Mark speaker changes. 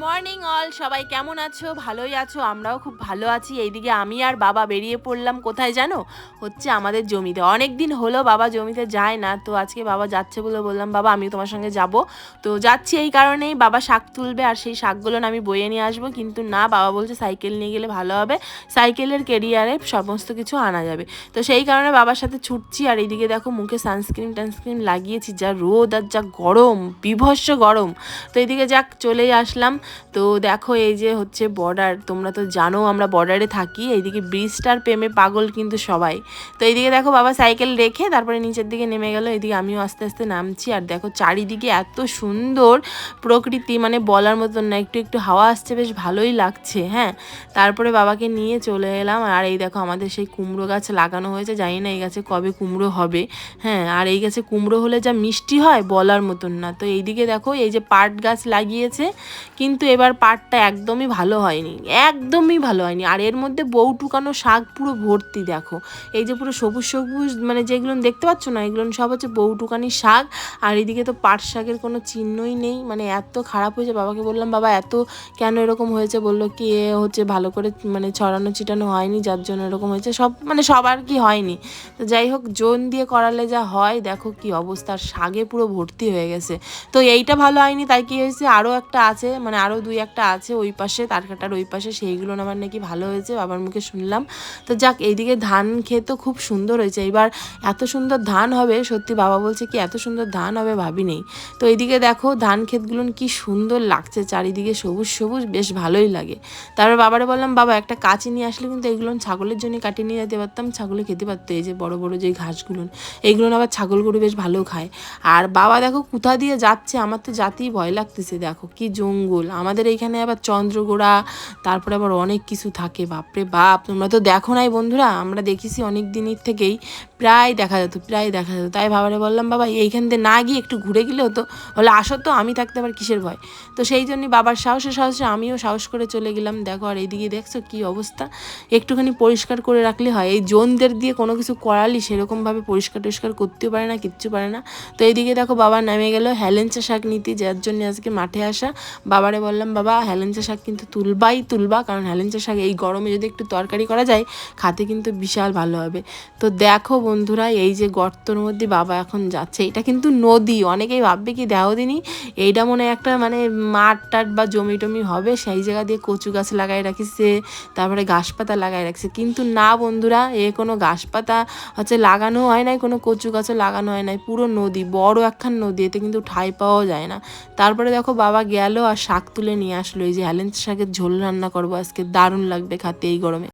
Speaker 1: Morning all, সবাই কেমন আছো? ভালোই আছো? আমরাও খুব ভালো আছি। এইদিকে আমি আর বাবা বেরিয়ে পড়লাম কোথায় জানো? হচ্ছে আমাদের জমিতে। অনেক দিন হলো বাবা জমিতে যায় না, তো আজকে বাবা যাচ্ছে বলে বললাম বাবা আমি তোমার সঙ্গে যাব। তো যাচ্ছি এই কারণেই, বাবা শাক তুলবে আর সেই শাকগুলো আমি বয়ে নিয়ে আসবো, কিন্তু না, বাবা বলছে সাইকেল নিয়ে গেলে ভালো হবে, সাইকেলের কেরিয়ারে সমস্ত কিছু আনা যাবে। তো সেই কারণে বাবার সাথে ছুটছি। আর এইদিকে দেখো মুখে সানস্ক্রিন লাগিয়েছি, যা রোদ আর যা গরম, বীভৎস গরম। তো এইদিকে যাক চলেই আসলাম। তো দেখো এই যে হচ্ছে বর্ডার, তোমরা তো জানো আমরা বর্ডারে থাকি। এইদিকে ব্রিজটার প্রেমে পাগল কিন্তু সবাই। তো এইদিকে দেখো বাবা সাইকেল রেখে তারপরে নিচের দিকে নেমে গেল, এইদিকে আমিও আস্তে আস্তে নামছি। আর দেখো চারিদিকে এত সুন্দর প্রকৃতি, মানে বলার মতন না। একটু একটু হাওয়া আসছে, বেশ ভালোই লাগছে। হ্যাঁ, তারপরে বাবাকে নিয়ে চলে এলাম। আর এই দেখো আমাদের সেই কুমড়ো গাছ লাগানো হয়েছে, জানি না এই গাছে কবে কুমড়ো হবে। হ্যাঁ, আর এই গাছে কুমড়ো হলে যা মিষ্টি হয় বলার মতন না। তো এইদিকে দেখো এই যে পাট গাছ লাগিয়েছে, কিন্তু এবার পাটটা একদমই ভালো হয়নি, একদমই ভালো হয়নি। আর এর মধ্যে বউ টুকানো শাক পুরো ভর্তি, দেখো এই যে পুরো সবুজ সবুজ, মানে যেগুলো দেখতে পাচ্ছ না, এগুলো সব হচ্ছে বউ টুকানি শাক। আর এদিকে তো পাট শাকের কোনো চিহ্নই নেই, মানে এত খারাপ হয়েছে। বাবাকে বললাম বাবা এত কেন এরকম হয়েছে? বললো কি এ হচ্ছে ভালো করে মানে ছড়ানো ছিটানো হয়নি, যার জন্য এরকম হয়েছে। সব মানে সবার কি হয়নি, তো যাই হোক জোন দিয়ে করালে যা হয়, দেখো কি অবস্থা, শাকে পুরো ভর্তি হয়ে গেছে। তো এইটা ভালো হয়নি, তাই কি হয়েছে, আরও একটা আছে, মানে আরও দুই একটা আছে ওই পাশে, তার কাটার ওই পাশে, সেইগুলো আমার নাকি ভালো হয়েছে, বাবার মুখে শুনলাম। তো যাক, এইদিকে ধান ক্ষেত তো খুব সুন্দর হয়েছে, এবার এত সুন্দর ধান হবে সত্যি, বাবা বলছে কি এত সুন্দর ধান হবে ভাবি নেই। তো এইদিকে দেখো ধান ক্ষেতগুলো কি সুন্দর লাগছে, চারিদিকে সবুজ সবুজ, বেশ ভালোই লাগে। তারপর বাবারে বললাম বাবা একটা কাঁচি নিয়ে আসলে কিন্তু এইগুলো ছাগলের জন্য কাটিয়ে নিয়ে যেতে পারতাম, ছাগলে খেতে পারতো এই যে বড় বড় যে ঘাসগুলো, এইগুলো আবার ছাগল গরু বেশ ভালো খায়। আর বাবা দেখো কোথা দিয়ে যাচ্ছে, আমার তো যাতেই ভয় লাগতেছে, দেখো কি জঙ্গল আমাদের এইখানে, আবার চন্দ্রগোড়া, তারপরে আবার অনেক কিছু থাকে, বাপরে বাপ। তোমরা তো দেখো নাই বন্ধুরা, আমরা দেখেছি অনেক দিনের থেকেই, প্রায় দেখা যেত, প্রায় দেখা যেত। তাই বাবারে বললাম বাবা এইখান দিয়ে না গিয়ে একটু ঘুরে গেলে হতো, বলে আসো তো, আমি থাকতে আবার কিসের ভয়। তো সেই জন্যই বাবার সাহসে সাহসে আমিও সাহস করে চলে গেলাম। দেখো আর এইদিকে দেখছো কি অবস্থা, একটুখানি পরিষ্কার করে রাখলে হয়, এই জোনদের দিয়ে কোনো কিছু করালি সেরকমভাবে পরিষ্কার টরিষ্কার করতেও পারে না, কিচ্ছু পারে না। তো এইদিকে দেখো বাবা নামে গেল হেলেঞ্চা শাক নিতে, যার জন্য আজকে মাঠে আসা। বাবারে বললাম বাবা হেলেঞ্চা শাক কিন্তু তুলবা, কারণ হেলেঞ্চা শাক এই গরমে যদি একটু তরকারি করা যায়, খাতে কিন্তু বিশাল ভালো হবে। তো দেখো বন্ধুরা এই যে গর্তর মধ্যে বাবা এখন যাচ্ছে, এটা কিন্তু নদী, অনেকেই ভাববে কি দেহ দিনই এইটা মনে হয় একটা মানে মাঠ টাট বা জমি টমি হবে, সেই জায়গা দিয়ে কচু গাছ লাগাই রাখিছে, তারপরে গাছপাতা লাগাই রাখছে, কিন্তু না বন্ধুরা, কোনো গাছপাতা হচ্ছে লাগানো হয় নাই, কোনো কচু গাছও লাগানো হয় নাই, পুরো নদী, বড় একখান নদী, এতে কিন্তু ঠাঁই পাওয়াও যায় না। তারপরে দেখো বাবা গেল আর শাক তুলে নিয়ে আসলো, এই যে হেলেঞ্চা শাকের ঝোল রান্না করবো আজকে, দারুণ লাগবে খাতে এই গরমে।